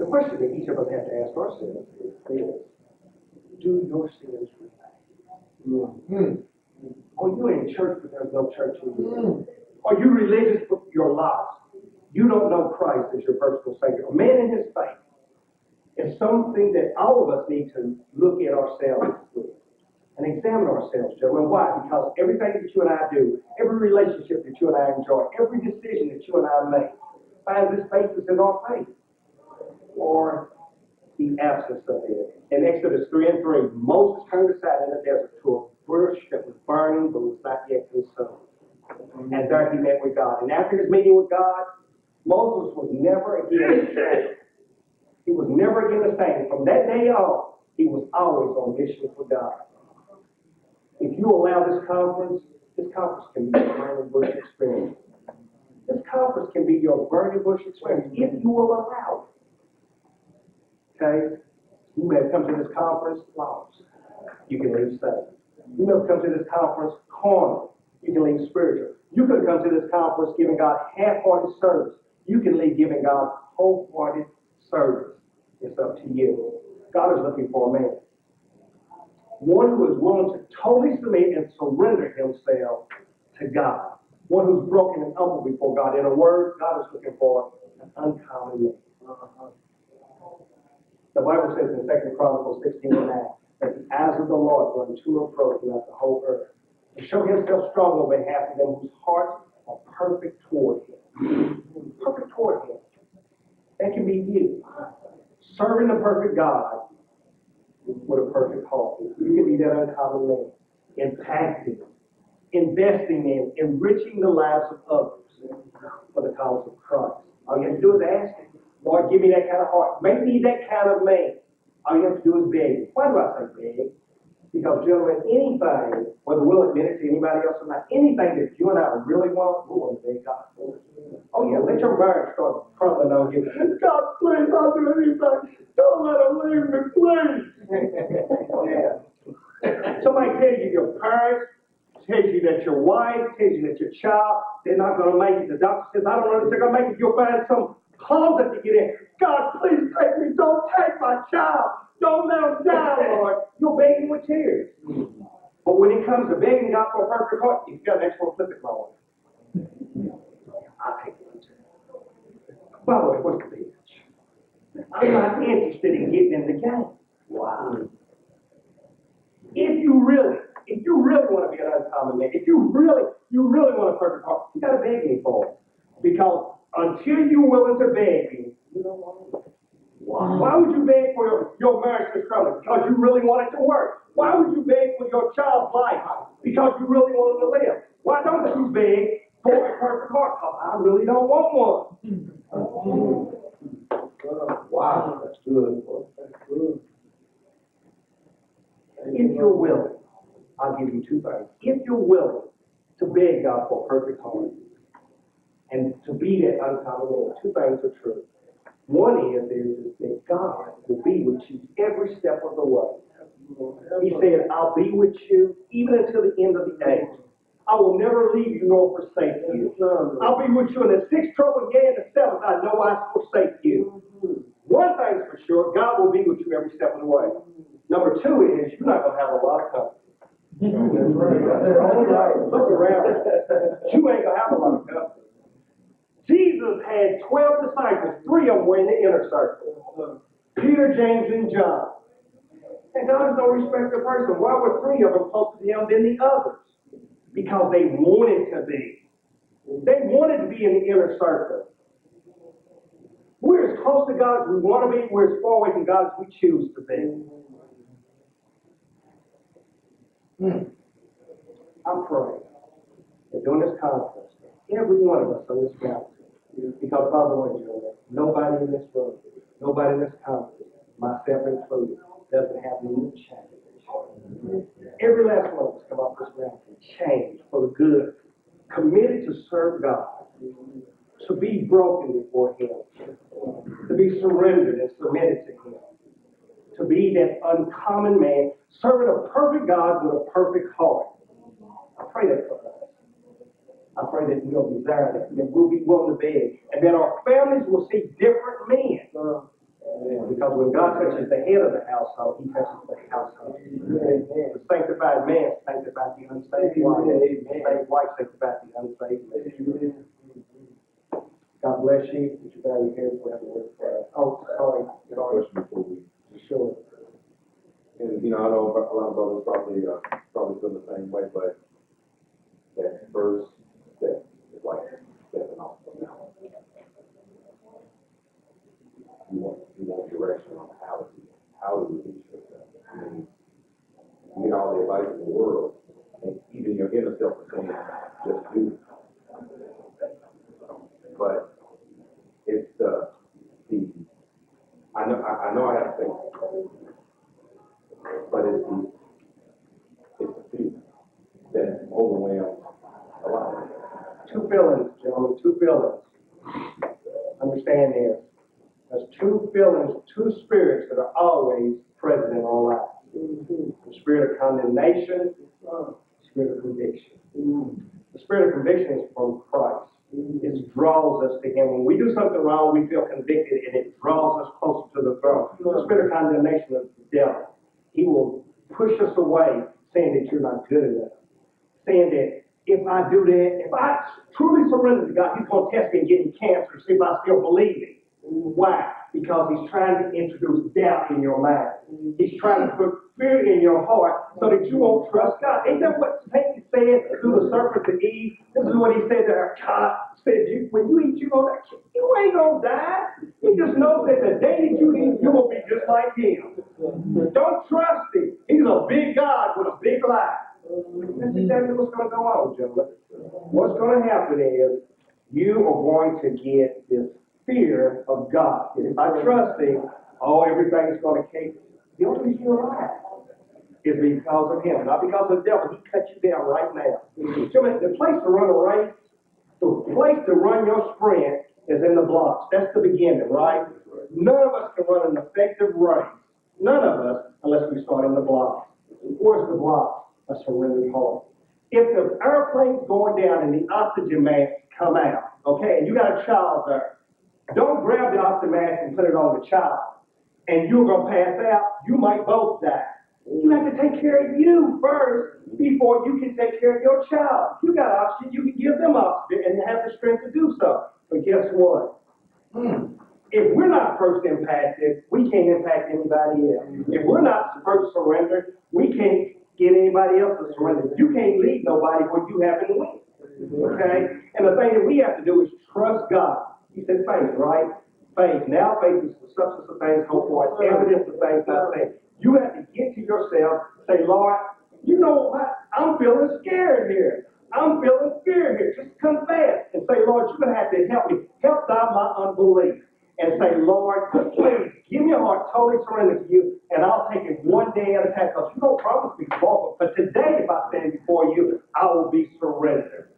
The question that each of us have to ask ourselves is, do your sins remain? Are you in church but there's no church in you? Are you religious but you're lost? You don't know Christ as your personal Savior. A man in his faith is something that all of us need to look at ourselves with and examine ourselves, gentlemen. Why? Because everything that you and I do, every relationship that you and I enjoy, every decision that you and I make, finds its basis in our faith or the absence of it. In Exodus 3:3, Moses turned aside in the desert to a bush that was burning but was not yet consumed. And there he met with God. And after his meeting with God, Moses was never again the same. He was never again the same. From that day on, he was always on mission for God. If you allow this conference can be your burning bush experience. This conference can be your burning bush experience if you will allow it. Okay? You may have come to this conference lost. You can leave saved. You may have come to this conference carnal. You can leave spiritual. You could have come to this conference giving God half-hearted service. You can leave giving God wholehearted service. It's up to you. God is looking for a man. One who is willing to totally submit and surrender himself to God. One who's broken and humble before God. In a word, God is looking for an uncommon man. The Bible says in 2 Chronicles 16:9 that the eyes of the Lord run to and fro throughout the whole earth to show himself strong on behalf of them whose hearts are perfect toward him. Perfect toward him. That can be you. Serving the perfect God with a perfect heart. You can be that uncommon man. Impacting, investing in, enriching the lives of others for the cause of Christ. All you have to do is ask him, Lord, give me that kind of heart. Make me that kind of man. All you have to do is beg. Why do I say beg? Because, gentlemen, anything, whether we'll admit it to anybody else or not, anything that you and I really want, we want to beg God for. Oh, yeah, let your marriage start crumbling on you. God, please, I'll do anything. Don't let him leave me, please. Yeah. Somebody tells you your parents, tells you that your wife, tells you that your child, they're not going to make it. The doctor says, I don't know if they're going to make it. You'll find some closet to get in. God, please take me. Don't take my child. Don't let him die, Lord. You're begging with tears. But when it comes to begging God for a perfect heart, if you got an extra flip it, Lord. I'll take it. By the way, what's the bitch? I'm not interested in getting in the game. Wow. If you really want to be an uncommon man, if you really want a perfect heart, you got to beg me for it. Because until you're willing to beg me, you don't want it. Wow. Why would you beg for your marriage to crumbling? Because you really want it to work. Why would you beg for your child's life? Because you really want it to live. Why don't you beg for a perfect heart? Because I really don't want one. Wow, that's good. That's good. If you're willing, I'll give you two things. If you're willing to beg God for a perfect heart and to be that uncommon man, two things are true. One is that God will be with you every step of the way. He said, I'll be with you even until the end of the age. I will never leave you nor forsake you. I'll be with you in the sixth trouble, yea, in the seventh. I know I forsake you. One thing's for sure, God will be with you every step of the way. Number two is, you're not going to have a lot of company. Look around. You ain't going to have a lot of company. Jesus had 12 disciples. 3 of them were in the inner circle. Peter, James, and John. And God is no respecter of person. Why were 3 of them closer to him than the others? Because they wanted to be. They wanted to be in the inner circle. We're as close to God as we want to be. We're as far away from God as we choose to be. I pray that during this conference, every one of us on this mountain, because by the way, Julia, nobody in this room, nobody in this conference, myself included, doesn't have any change. Every last one of us come off this mountain, changed for the good, committed to serve God, to be broken before Him, to be surrendered and submitted to Him, to be that uncommon man, serving a perfect God with a perfect heart. I pray that for us. I pray that we'll desire that we'll be willing to beg, and that our families will see different men Because when God touches the head of the household, he touches the household. Amen. The sanctified man sanctifies the unsaved wife. The saved wife sanctifies the unsaved man. God bless you. Would you bow your heads? We have a word for us. Oh, sorry. Question before we. Sure. And I know a lot of brothers probably feel the same way, but that first step is like stepping off the mountain. You want direction on how to reach yourself. I mean, you get all the advice in the world, and even your inner self is saying, just do it. But it's I know I have faith, but it's the fear that overwhelms a lot. Two feelings, gentlemen, two feelings. Understand this. There's two feelings, two spirits that are always present in our lives. The spirit of condemnation, the spirit of conviction. The spirit of conviction is from Christ. It draws us to him. When we do something wrong, we feel convicted, and it draws us closer to the throne. The spirit of condemnation is the devil. He will push us away, saying that you're not good enough. Saying that if I do that, if I truly surrender to God, he's going to test me and get me cancer, see if I still believe it. Why? Because he's trying to introduce doubt in your mind. He's trying to put fear in your heart so that you won't trust God. Ain't that what Satan said to the serpent to Eve? This is what he said to her. God said, when you eat, you ain't gonna die. He just knows that the day that you eat, you're gonna be just like him. Don't trust him. He's a big God with a big lie. That's exactly what's going to go on, gentlemen. What's going to happen is you are going to get this fear of God. And if I trust him, everything's going to cake. The only reason you're alive is because of him, not because of the devil. He cut you down right now. Gentlemen, the place to run a race, the place to run your sprint is in the blocks. That's the beginning, right? None of us can run an effective race. None of us, unless we start in the blocks. Where's the blocks? A surrendered heart. If the airplane's going down and the oxygen masks come out, okay, and you got a child there, don't grab the oxygen mask and put it on the child, and you're going to pass out. You might both die. You have to take care of you first before you can take care of your child. You got oxygen, you can give them oxygen and have the strength to do so. But guess what? If we're not first impacted, we can't impact anybody else. If we're not first surrendered, we can't get anybody else to surrender. You can't lead nobody where you haven't win. Okay? And the thing that we have to do is trust God. He said faith, right? Faith. Now faith is the substance of things hoped for, it's evidence of things not seen. You have to get to yourself, say, Lord, you know what? I'm feeling scared here. I'm feeling fear here. Just confess and say, Lord, you're going to have to help me. Help out my unbelief. And say, Lord, please, give me a heart totally surrendered to you, and I'll take it one day at a time. Because you don't promise me tomorrow, but today, if I stand before you, I will be surrendered.